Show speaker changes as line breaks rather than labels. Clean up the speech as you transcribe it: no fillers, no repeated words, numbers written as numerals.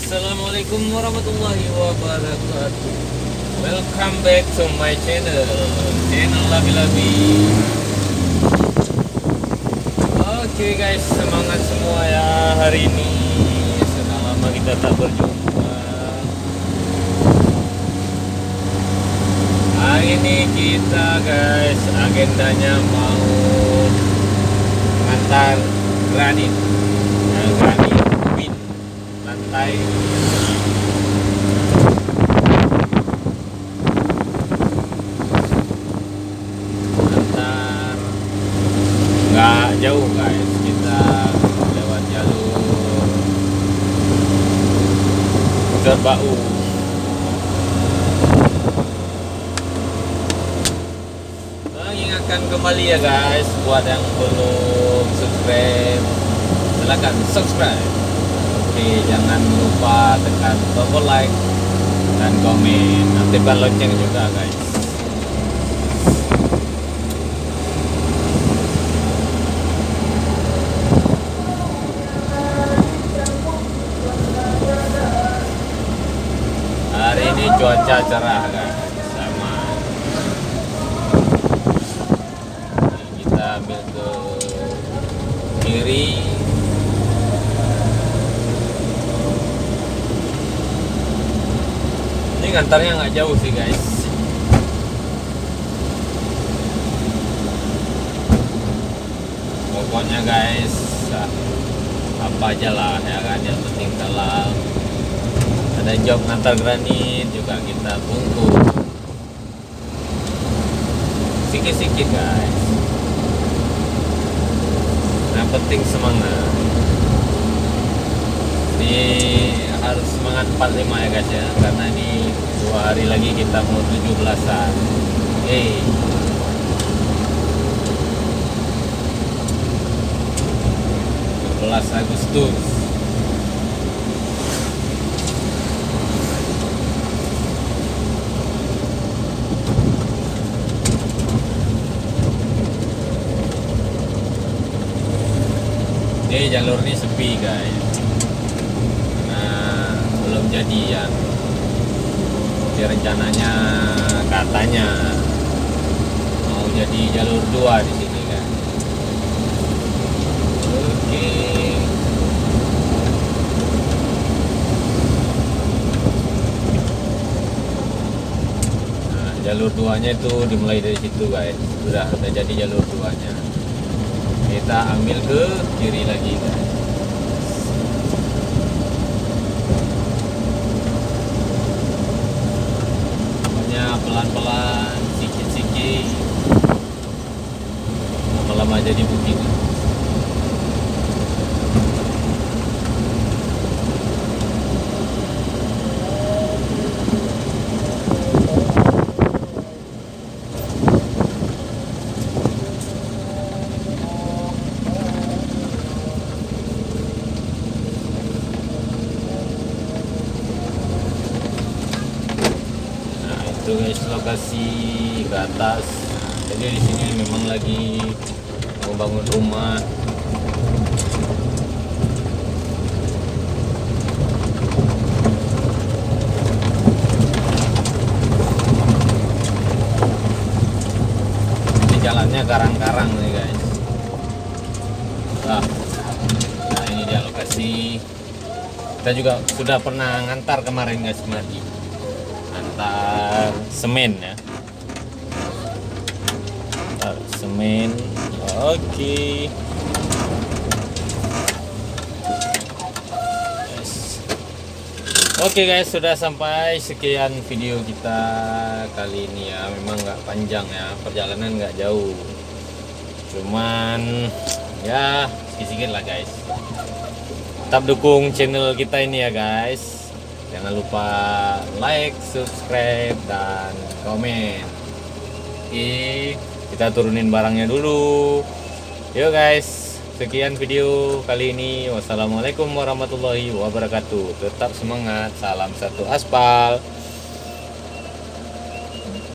Assalamualaikum warahmatullahi wabarakatuh. Welcome back to my channel Labi-Labi. Oke guys, semangat semua ya hari ini. Sudah lama kita tak berjumpa. Hari ini kita guys, agendanya mau mengantar granit. Granit ubin lantai. Antar nggak jauh guys, kita lewat jalur Terbau. Ingatkan kembali ya guys, buat yang belum subscribe silahkan subscribe, tapi jangan lupa tekan tombol like dan komen, aktifkan lonceng juga guys. Hari ini cuaca cerah guys, sama kita ambil ke kiri. Ini ngantarnya nggak jauh sih guys. Pokoknya guys, apa aja lah ya kan, yang penting kalau ada job ngantar granit juga kita bungkus sikit-sikit guys. Yang penting semangat. Ini harus semangat 45 ya guys ya, karena ini 2 hari lagi kita mau 17-an. 17 Agustus. Ini jalur ini sepi guys, nah belum jadian. Jadi rencananya katanya mau jadi jalur 2 di sini kan. Oke. Nah, jalur 2-nya itu dimulai dari situ guys. Sudah jadi jalur 2-nya. Kita ambil ke kiri lagi guys. Pokoknya pelan-pelan, sikit-sikit, lama-lama jadi bukit. Itu guys lokasi ke atas. Jadi di sini memang lagi mau bangun rumah. Ini jalannya karang-karang nih guys. Nah ini dia lokasi. Kita juga sudah pernah ngantar kemarin guys, kemarin antar semen ya, antar semen. Oke. Oke guys, sudah sampai. Sekian video kita kali ini ya. Memang nggak panjang ya, perjalanan nggak jauh, cuman ya sedikit lah guys. Tetap dukung channel kita ini ya guys. Jangan lupa like, subscribe, dan komen. Oke, kita turunin barangnya dulu. Yuk guys, sekian video kali ini. Wassalamualaikum warahmatullahi wabarakatuh. Tetap semangat. Salam satu aspal.